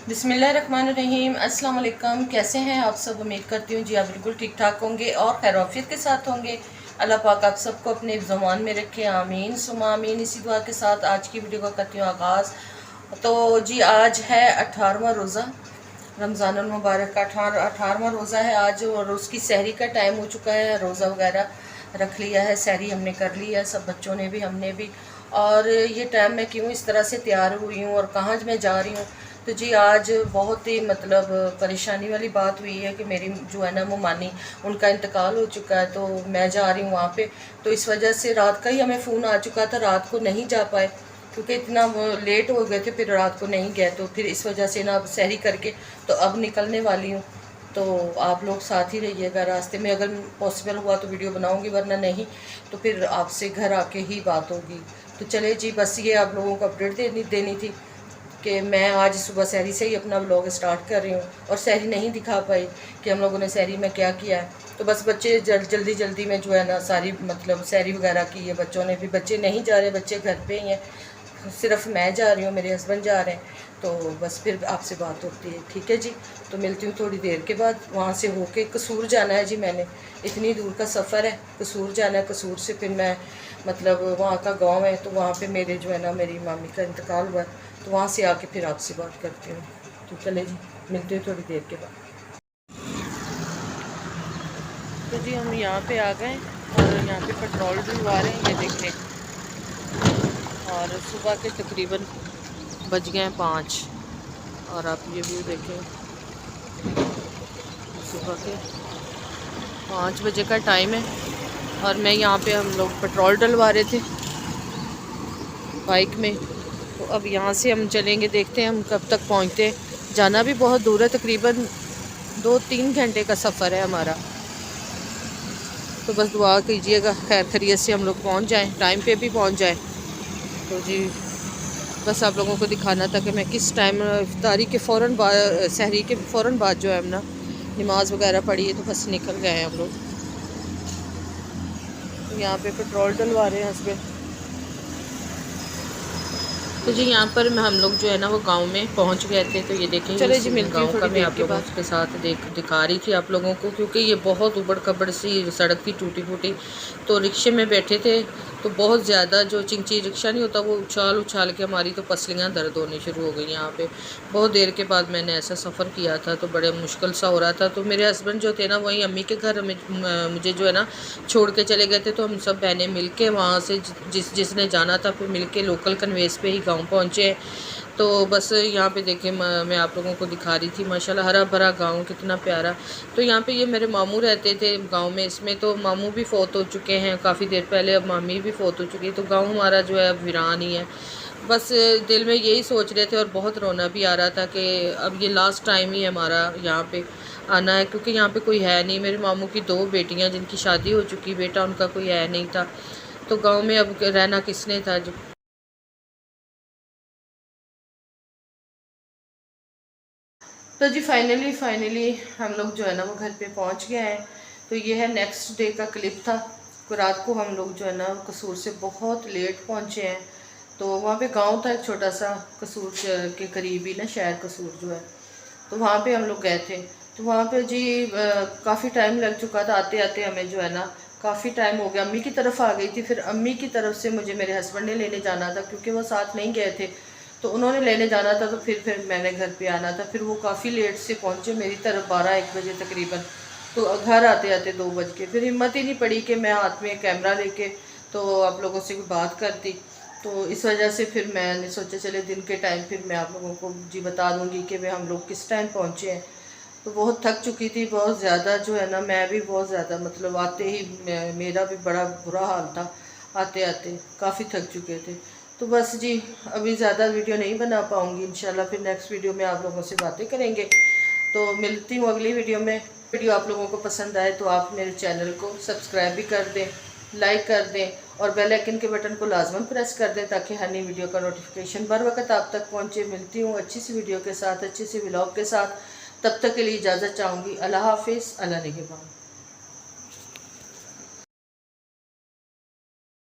बिस्मिल्लाहिर्रहमानिर्रहीम। अस्सलाम वालेकुम। कैसे हैं आप सब? उम्मीद करती हूँ जी आप बिल्कुल ठीक ठाक होंगे और खैरियत के साथ होंगे। अल्लाह पाक आप सबको अपने ज़ुबान में रखे, आमीन सुमा आमीन। इसी दुआ के साथ आज की वीडियो का करती हूँ आगाज़। तो जी आज है 18वां रोज़ा रमज़ानुल मुबारक का 18वां रोज़ा है आज, और उसकी सहरी का टाइम हो चुका है। रोज़ा वगैरह रख लिया है, सहरी हमने कर ली है, सब बच्चों ने भी हमने भी। और ये टाइम मैं क्यों इस तरह से तैयार हुई हूँ और कहाँ मैं जा रही हूँ, तो जी आज बहुत ही मतलब परेशानी वाली बात हुई है कि मेरी जो है ना मुमानी, उनका इंतकाल हो चुका है। तो मैं जा रही हूँ वहाँ पे, तो इस वजह से रात का ही हमें फ़ोन आ चुका था, रात को नहीं जा पाए क्योंकि इतना लेट हो गए थे, फिर रात को नहीं गए। तो फिर इस वजह से ना अब सहरी करके तो अब निकलने वाली हूँ। तो आप लोग साथ ही रहिएगा, रास्ते में अगर पॉसिबल हुआ तो वीडियो बनाऊँगी, वरना नहीं तो फिर आपसे घर आके ही बात होगी। तो चले जी, बस ये आप लोगों को अपडेट देनी थी कि मैं आज सुबह सहरी से ही अपना व्लॉग स्टार्ट कर रही हूँ, और सहरी नहीं दिखा पाई कि हम लोगों ने सहरी में क्या किया है। तो बस बच्चे जल्दी में जो है ना सारी मतलब सहरी वगैरह की है, बच्चों ने भी। बच्चे नहीं जा रहे, बच्चे घर पे ही हैं, सिर्फ मैं जा रही हूँ, मेरे हस्बैंड जा रहे हैं। तो बस फिर आपसे बात होती है, ठीक है जी। तो मिलती हूँ थोड़ी देर के बाद। वहाँ से होके कसूर जाना है जी, मैंने इतनी दूर का सफ़र है, कसूर जाना है। कसूर से फिर मैं मतलब वहाँ का गांव है, तो वहाँ पे मेरे जो है ना मेरी मामी का इंतकाल हुआ है, तो वहाँ से आके फिर आपसे बात करती हूँ। तो चले जी, मिलते हैं थोड़ी देर के बाद। तो जी हम यहाँ पे आ गए और यहाँ पे पेट्रोल डलवा रहे हैं, ये देखें। और सुबह के तकरीबन बज गए हैं 5, और आप ये व्यू देखें, सुबह के 5 बजे का टाइम है। और मैं यहाँ पे, हम लोग पेट्रोल डलवा रहे थे बाइक में। तो अब यहाँ से हम चलेंगे, देखते हैं हम कब तक पहुँचते हैं। जाना भी बहुत दूर है, तकरीबन 2-3 घंटे का सफ़र है हमारा। तो बस दुआ कीजिएगा खैर खैरियत से हम लोग पहुँच जाएं, टाइम पे भी पहुँच जाएं। तो जी बस आप लोगों को दिखाना था कि मैं किस टाइम इफ्तारी के फ़ौरन बाद, सहरी के फ़ौरन बाद जो है हम ना नमाज वगैरह पढ़ी है, तो बस निकल गए हैं हम लोग। तो यहाँ पे पेट्रोल डलवा रहे हैं हस्बैंड। तो जी यहाँ पर हम लोग जो है ना वो गांव में पहुँच गए थे। तो ये देखें, चले जी मिलती हूँ थोड़ी देर के बाद। उसके साथ दिखा रही थी आप लोगों को, क्योंकि ये बहुत उबड़ खबड़ सी सड़क थी, टूटी फूटी। तो रिक्शे में बैठे थे, तो बहुत ज़्यादा जो चिंची रिक्शा नहीं होता, वो उछाल उछाल के हमारी तो पसलियाँ दर्द होनी शुरू हो गई यहाँ पे। बहुत देर के बाद मैंने ऐसा सफ़र किया था, तो बड़े मुश्किल सा हो रहा था। तो मेरे हस्बैंड जो थे ना वहीं अम्मी के घर मुझे जो है ना छोड़ के चले गए थे। तो हम सब बहनें मिल के वहाँ से जिसने जाना था, फिर मिल के लोकल कन्वेस पे ही गाँव पहुँचे। तो बस यहाँ पे देखें, मैं आप लोगों को दिखा रही थी, माशाल्लाह हरा भरा गांव, कितना प्यारा। तो यहाँ पे ये मेरे मामू रहते थे गांव में, इसमें तो मामू भी फ़ौत हो चुके हैं काफ़ी देर पहले, अब मामी भी फ़ौत हो चुकी है। तो गांव हमारा जो है अब वीरान ही है। बस दिल में यही सोच रहे थे, और बहुत रोना भी आ रहा था कि अब ये लास्ट टाइम ही हमारा यहाँ पे आना है, क्योंकि यहाँ पे कोई है नहीं। मेरे मामू की 2 बेटियाँ जिनकी शादी हो चुकी, बेटा उनका कोई है नहीं था। तो गाँव में अब रहना किसने था जो। तो जी फाइनली हम लोग जो है ना वो घर पे पहुंच गए हैं। तो ये है नेक्स्ट डे का क्लिप था। तो रात को हम लोग जो है ना कसूर से बहुत लेट पहुंचे हैं। तो वहाँ पे गांव था एक छोटा सा, कसूर के करीब ही ना शहर कसूर जो है, तो वहाँ पे हम लोग गए थे। तो वहाँ पे जी काफ़ी टाइम लग चुका था, आते आते हमें जो है ना काफ़ी टाइम हो गया। अम्मी की तरफ आ गई थी, फिर अम्मी की तरफ से मुझे मेरे हस्बैंड ने लेने जाना था, क्योंकि वो साथ नहीं गए थे, तो उन्होंने लेने जाना था। तो फिर मैंने घर पे आना था। फिर वो काफ़ी लेट से पहुँचे मेरी तरफ, 12-1 बजे तकरीबन। तो घर आते आते 2 बज के। फिर हिम्मत ही नहीं पड़ी कि मैं हाथ में कैमरा लेके तो आप लोगों से कोई बात करती। तो इस वजह से फिर मैंने सोचा चले दिन के टाइम फिर मैं आप लोगों को जी बता दूंगी कि वे हम लोग किस टाइम पहुँचे हैं। तो बहुत थक चुकी थी, बहुत ज़्यादा जो है ना, मैं भी बहुत ज़्यादा मतलब आते ही मेरा भी बड़ा बुरा हाल था, आते आते काफ़ी थक चुके थे। तो बस जी अभी ज़्यादा वीडियो नहीं बना पाऊँगी, इंशाल्लाह फिर नेक्स्ट वीडियो में आप लोगों से बातें करेंगे। तो मिलती हूँ अगली वीडियो में। वीडियो आप लोगों को पसंद आए तो आप मेरे चैनल को सब्सक्राइब भी कर दें, लाइक कर दें, और बेल आइकन के बटन को लाजमन प्रेस कर दें, ताकि हर नई वीडियो का नोटिफिकेशन बर वक्त आप तक पहुँचे। मिलती हूँ अच्छी सी वीडियो के साथ, अच्छी सी व्लॉग के साथ। तब तक के लिए इजाज़त चाहूँगी। अल्लाह हाफिज़, अल्लाह निगहबान।